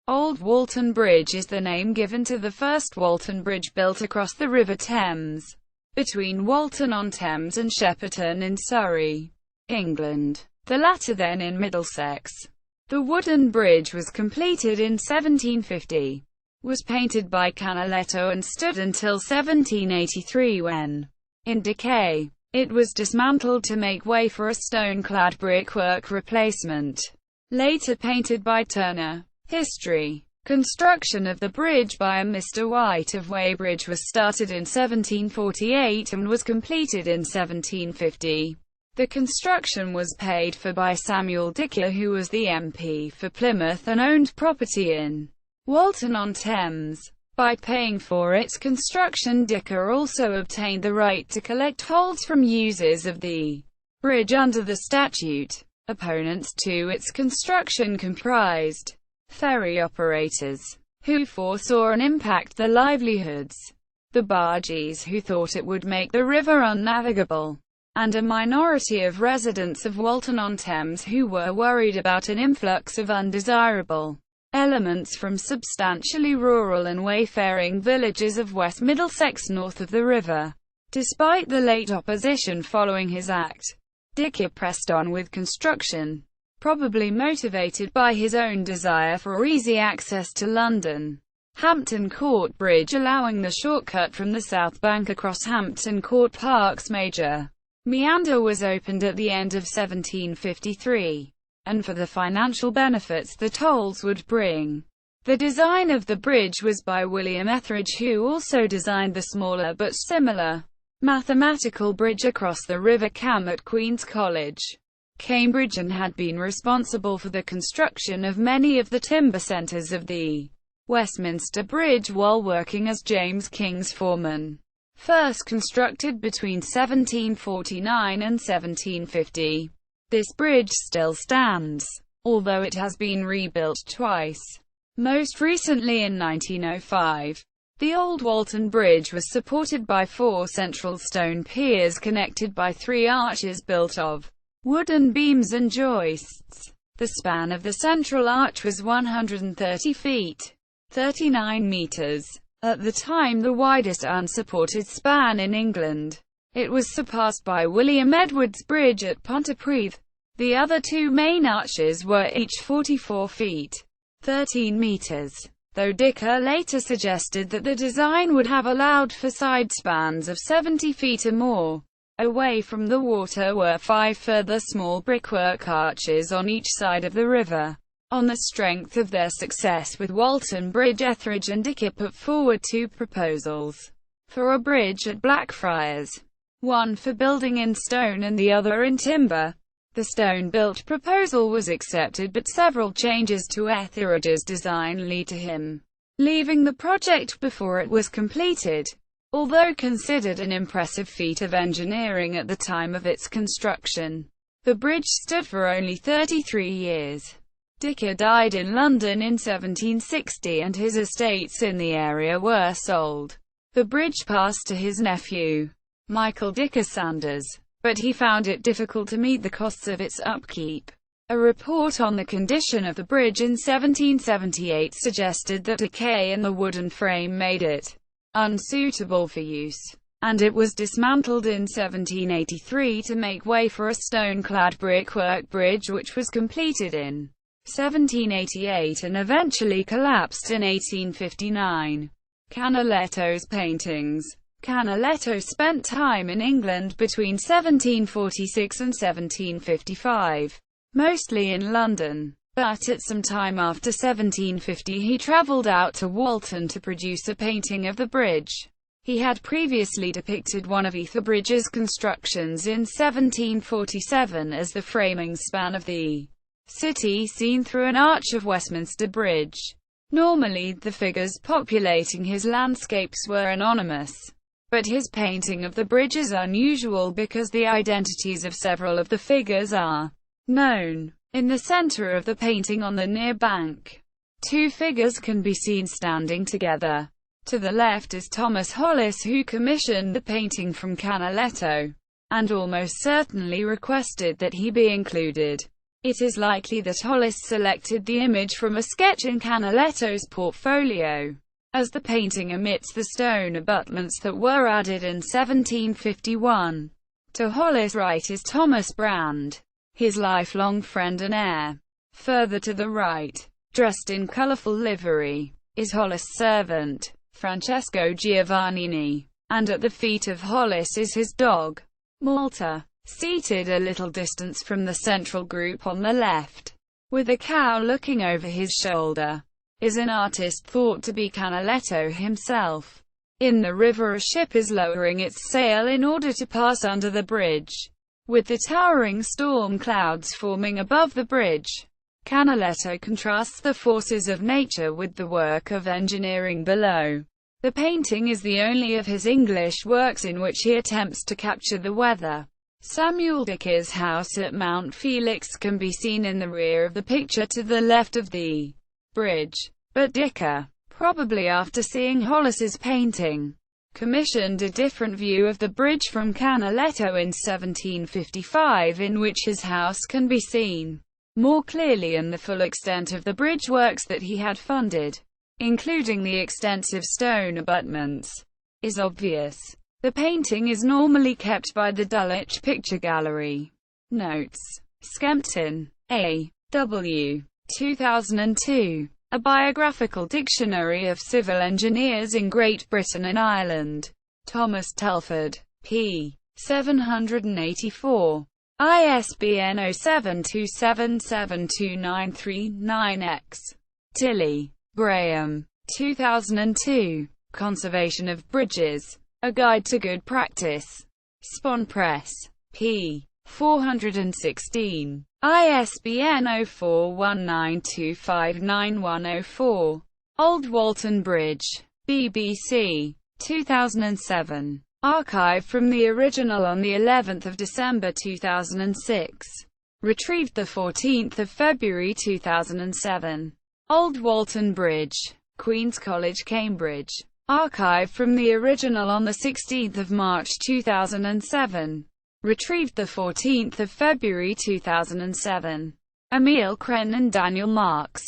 Old Walton Bridge is the name given to the first Walton Bridge built across the River Thames, between Walton-on-Thames and Shepperton in Surrey, England, the latter then in Middlesex. The wooden bridge was completed in 1750, was painted by Canaletto and stood until 1783 when, in decay, it was dismantled to make way for a stone-clad brickwork replacement, later painted by Turner. History. Construction of the bridge by a Mr. White of Weybridge was started in 1748 and was completed in 1750. The construction was paid for by Samuel Decay, who was the MP for Plymouth and owned property in Walton-on-Thames. By paying for its construction, Decay also obtained the right to collect tolls from users of the bridge under the statute. Opponents to its construction comprised ferry operators, who foresaw an impact the livelihoods, the bargees who thought it would make the river unnavigable, and a minority of residents of Walton-on-Thames who were worried about an influx of undesirable elements from substantially rural and wayfaring villages of West Middlesex north of the river. Despite the late opposition following his act, Decay pressed on with construction, probably motivated by his own desire for easy access to London. Hampton Court Bridge, allowing the shortcut from the south bank across Hampton Court Park's major meander, was opened at the end of 1753. And for the financial benefits the tolls would bring. The design of the bridge was by William Etheridge, who also designed the smaller but similar mathematical bridge across the River Cam at Queen's College, Cambridge, and had been responsible for the construction of many of the timber centres of the Westminster Bridge while working as James King's foreman. First constructed between 1749 and 1750. This bridge still stands, although it has been rebuilt twice, most recently in 1905. The old Walton Bridge was supported by 4 central stone piers connected by 3 arches built of wooden beams and joists. The span of the central arch was 130 feet, 39 meters, at the time the widest unsupported span in England. It was surpassed by William Edwards Bridge at Pontypridd. The other 2 main arches were each 44 feet, 13 meters, though Decay later suggested that the design would have allowed for side spans of 70 feet or more. Away from the water were 5 further small brickwork arches on each side of the river. On the strength of their success with Walton Bridge, Etheridge and Decay put forward 2 proposals for a bridge at Blackfriars, one for building in stone and the other in timber. The stone-built proposal was accepted, but several changes to Etheridge's design led to him leaving the project before it was completed. Although considered an impressive feat of engineering at the time of its construction, the bridge stood for only 33 years. Decay died in London in 1760 and his estates in the area were sold. The bridge passed to his nephew, Michael Decay Sanders, but he found it difficult to meet the costs of its upkeep. A report on the condition of the bridge in 1778 suggested that decay in the wooden frame made it unsuitable for use, and it was dismantled in 1783 to make way for a stone-clad brickwork bridge which was completed in 1788 and eventually collapsed in 1859. Canaletto's paintings. Canaletto spent time in England between 1746 and 1755, mostly in London, but at some time after 1750 he travelled out to Walton to produce a painting of the bridge. He had previously depicted one of Etheridge's constructions in 1747 as the framing span of the city seen through an arch of Westminster Bridge. Normally, the figures populating his landscapes were anonymous, but his painting of the bridge is unusual because the identities of several of the figures are known. In the center of the painting on the near bank, 2 figures can be seen standing together. To the left is Thomas Hollis, who commissioned the painting from Canaletto, and almost certainly requested that he be included. It is likely that Hollis selected the image from a sketch in Canaletto's portfolio, as the painting omits the stone abutments that were added in 1751. To Hollis' right is Thomas Brand, his lifelong friend and heir. Further to the right, dressed in colourful livery, is Hollis' servant, Francesco Giovannini, and at the feet of Hollis is his dog, Malta. Seated a little distance from the central group on the left, with a cow looking over his shoulder, is an artist thought to be Canaletto himself. In the river a ship is lowering its sail in order to pass under the bridge, with the towering storm clouds forming above the bridge. Canaletto contrasts the forces of nature with the work of engineering below. The painting is the only of his English works in which he attempts to capture the weather. Samuel Decay's house at Mount Felix can be seen in the rear of the picture to the left of the bridge, but Decay, probably after seeing Hollis's painting, commissioned a different view of the bridge from Canaletto in 1755 in which his house can be seen more clearly, and the full extent of the bridge works that he had funded, including the extensive stone abutments, is obvious. The painting is normally kept by the Dulwich Picture Gallery. Notes. Skempton, A. W. 2002. A Biographical Dictionary of Civil Engineers in Great Britain and Ireland. Thomas Telford, p. 784. ISBN 0727729399-X. Tilley, Graham. 2002. Conservation of Bridges. A Guide to Good Practice. Spon Press. p. 416. ISBN 0419259104. Old Walton Bridge. BBC. 2007. Archived from the original on the 11th of December 2006. Retrieved the 14th of February 2007. Old Walton Bridge. Queen's College, Cambridge. Archived from the original on the 16th of March 2007. Retrieved the 14th of February 2007. Emil Kren and Daniel Marks.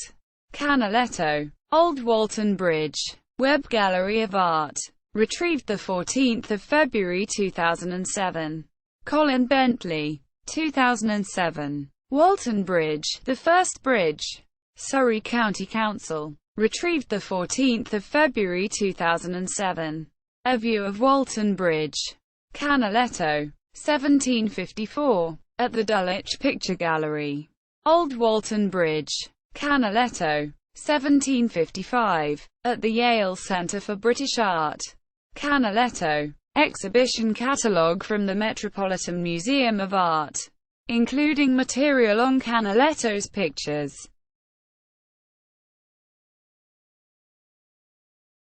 Canaletto. Old Walton Bridge. Web Gallery of Art. Retrieved the 14th of February 2007. Colin Bentley. 2007. Walton Bridge, the first bridge. Surrey County Council. Retrieved the 14th of February 2007. A View of Walton Bridge. Canaletto. 1754. At the Dulwich Picture Gallery. Old Walton Bridge. Canaletto. 1755. At the Yale Centre for British Art. Canaletto. Exhibition catalogue from the Metropolitan Museum of Art, including material on Canaletto's pictures.